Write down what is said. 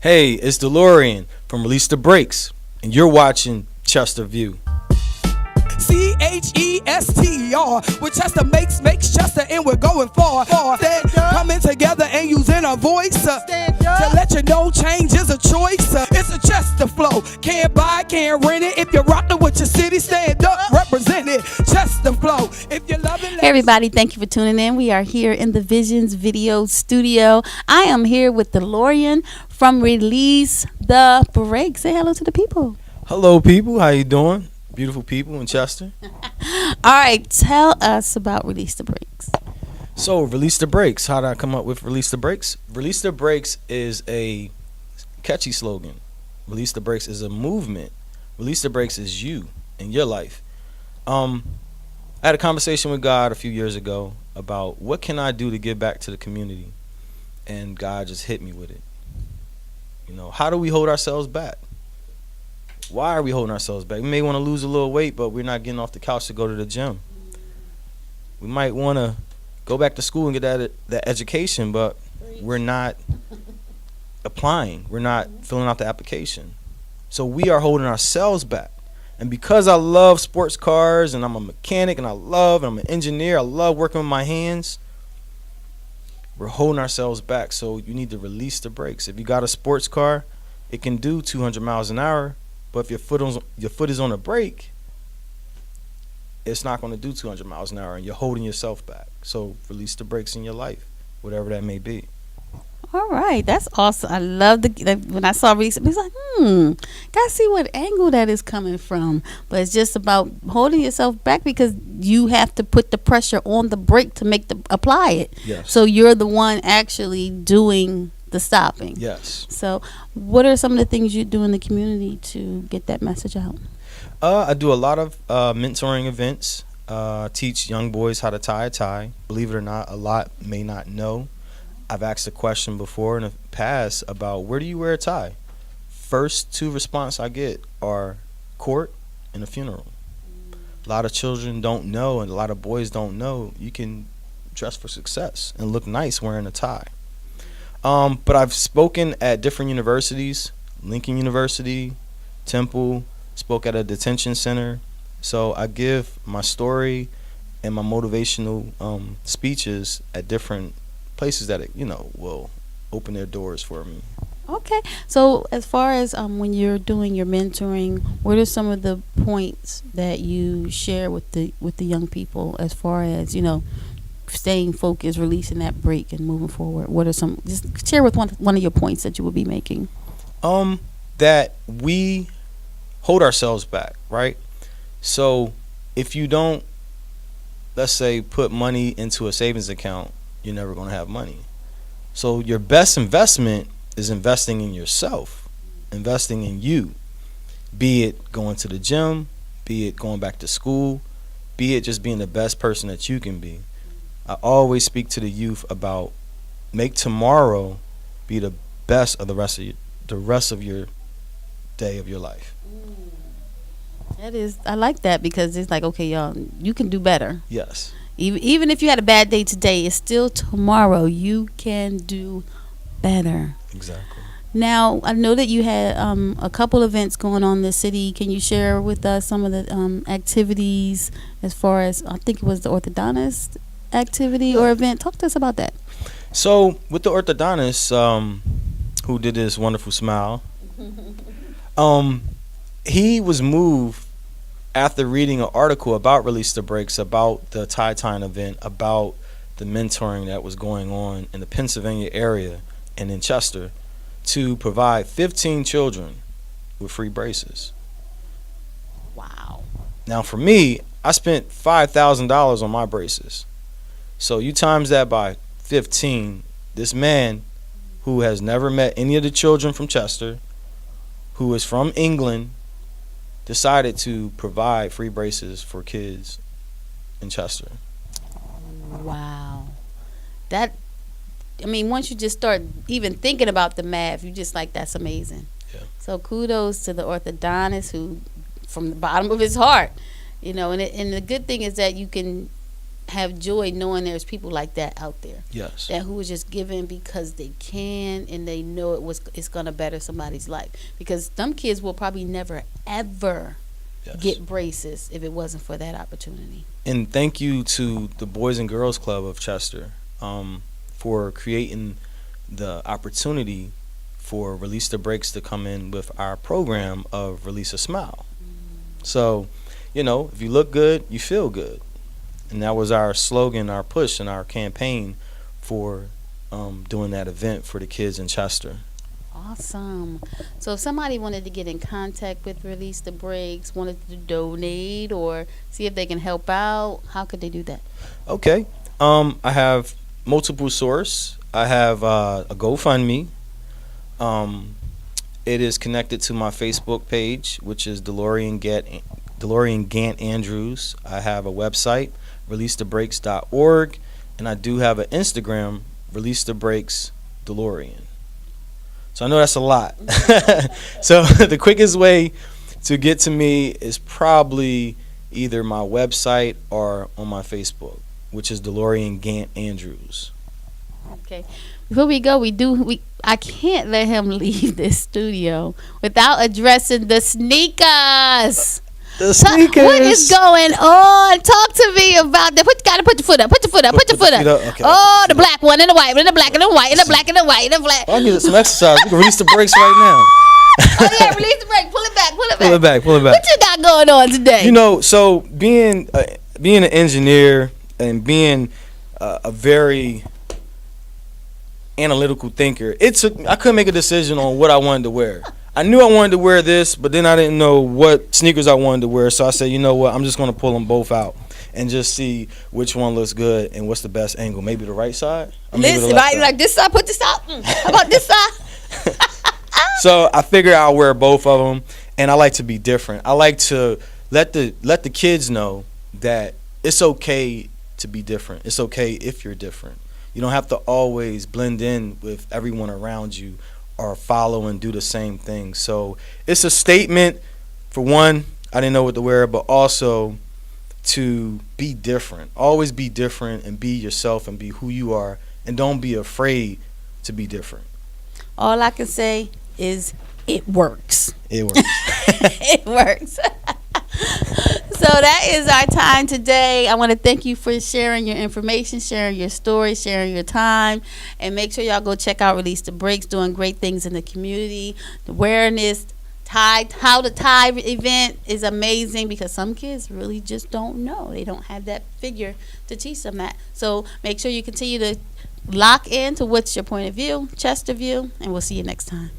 Hey, it's Delorean from Release the Brakes, and you're watching Chester View. Chester, with Chester makes Chester, and we're going far. Coming together and using our voice to let you know change is a choice. It's a Chester flow. Can't buy, can't rent it. If you're rocking with your city, stand up, represent it. Chester flow. If you love it. Hey everybody, thank you for tuning in. We are here in the Visions Video Studio. I am here with Delorean from Release the Brakes. Say hello to the people. Hello, people. How you doing? Beautiful people in Chester. All right, tell us about Release the Brakes. So, Release the Brakes. How did I come up with Release the Brakes? Release the Brakes is a catchy slogan. Release the Brakes is a movement. Release the Brakes is you in your life. I had a conversation with God a few years ago about what can I do to give back to the community, and God just hit me with it. You know, how do we hold ourselves back? Why are we holding ourselves back? We may want to lose a little weight, but we're not getting off the couch to go to the gym. We might want to go back to school and get that education, but we're not applying. We're not filling out the application. So we are holding ourselves back. And because I love sports cars and I'm a mechanic and I'm an engineer, I love working with my hands, we're holding ourselves back. So you need to release the brakes. If you got a sports car, it can do 200 miles an hour. But if your foot is on a brake, it's not going to do 200 miles an hour, and you're holding yourself back. So release the brakes in your life, whatever that may be. All right, that's awesome. I love when I saw Release, I was like, gotta see what angle that is coming from. But it's just about holding yourself back because you have to put the pressure on the brake to apply it. Yes. So you're the one actually doing the stopping. Yes. So what are some of the things you do in the community to get that message out? I do a lot of mentoring events, teach young boys how to tie a tie. Believe it or not, a lot may not know. I've asked a question before in the past about where do you wear a tie? First two response I get are court and a funeral. A lot of children don't know, and a lot of boys don't know you can dress for success and look nice wearing a tie. But I've spoken at different universities, Lincoln University, Temple, spoke at a detention center. So I give my story and my motivational speeches at different places that will open their doors for me. Okay. So as far as when you're doing your mentoring, what are some of the points that you share with the young people as far as, staying focused, releasing that brake, and moving forward? What are some? Just share with one of your points that you will be making. That we hold ourselves back, right? So if you don't, let's say, put money into a savings account, you're never going to have money. So your best investment is investing in yourself, investing in you. Be it going to the gym, be it going back to school, be it just being the best person that you can be. I always speak to the youth about make tomorrow be the best of the rest of your day of your life. I like that because it's like, okay, y'all, you can do better. Yes. Even if you had a bad day today, it's still tomorrow. You can do better. Exactly. Now, I know that you had a couple events going on in the city. Can you share with us some of the activities as far as, I think it was the orthodontist activity or event? Talk to us about that. So with the orthodontist who did this wonderful smile, he was moved after reading an article about Release the Brakes, about the tie-tying event, about the mentoring that was going on in the Pennsylvania area and in Chester, to provide 15 children with free braces. Wow. Now for me, I spent $5,000 on my braces. So you times that by 15, this man who has never met any of the children from Chester, who is from England, decided to provide free braces for kids in Chester. Wow. Once you just start even thinking about the math, you just like, that's amazing. Yeah. So kudos to the orthodontist who, from the bottom of his heart, and the good thing is that you can have joy knowing there's people like that out there. Yes. That who is just giving because they can and they know it's gonna better somebody's life. Because some kids will probably never ever Yes. get braces if it wasn't for that opportunity. And thank you to the Boys and Girls Club of Chester for creating the opportunity for Release the Brakes to come in with our program of Release a Smile. So, if you look good, you feel good. And that was our slogan, our push, and our campaign for doing that event for the kids in Chester. Awesome. So if somebody wanted to get in contact with Release the Brakes, wanted to donate or see if they can help out, how could they do that? Okay. I have multiple source. I have a GoFundMe. It is connected to my Facebook page, which is Delorean Gantt-Andrews. I have a website, releasethebrakes.org, and I do have an Instagram, Release the Brakes Delorean. So I know that's a lot. So the quickest way to get to me is probably either my website or on my Facebook, which is Delorean Gantt-Andrews. Okay. Before we go, I can't let him leave this studio without addressing the sneakers. The sneakers. What is going on? Talk to me about that. Gotta put your foot up. Put your foot up. Put your foot up. Okay. Oh, the black one and the white one and the black and the white and the black and the white and the black. I need some exercise. We can release the brakes right now. Oh yeah, release the brake. Pull it back. Pull it back. Pull it back. Pull it back. What you got going on today? So being an engineer and being a very analytical thinker, I couldn't make a decision on what I wanted to wear. I knew I wanted to wear this, but then I didn't know what sneakers I wanted to wear. So I said, you know what? I'm just going to pull them both out and just see which one looks good and what's the best angle. Maybe the right side? Or maybe the Listen, left right? side? Like this side, put this out. How about this side? So I figured I'll wear both of them, and I like to be different. I like to let the kids know that it's okay to be different. It's okay if you're different. You don't have to always blend in with everyone around you or follow and do the same thing. So it's a statement, for one, I didn't know what to wear, but also to be different. Always be different and be yourself and be who you are, and don't be afraid to be different. All I can say is it works. It works. It works. So that is our time today. I want to thank you for sharing your information, sharing your story, sharing your time, and make sure y'all go check out Release the Brakes, doing great things in the community. The awareness, how the tie event is amazing because some kids really just don't know. They don't have that figure to teach them that. So make sure you continue to lock in to what's your point of view, Chester view, and we'll see you next time.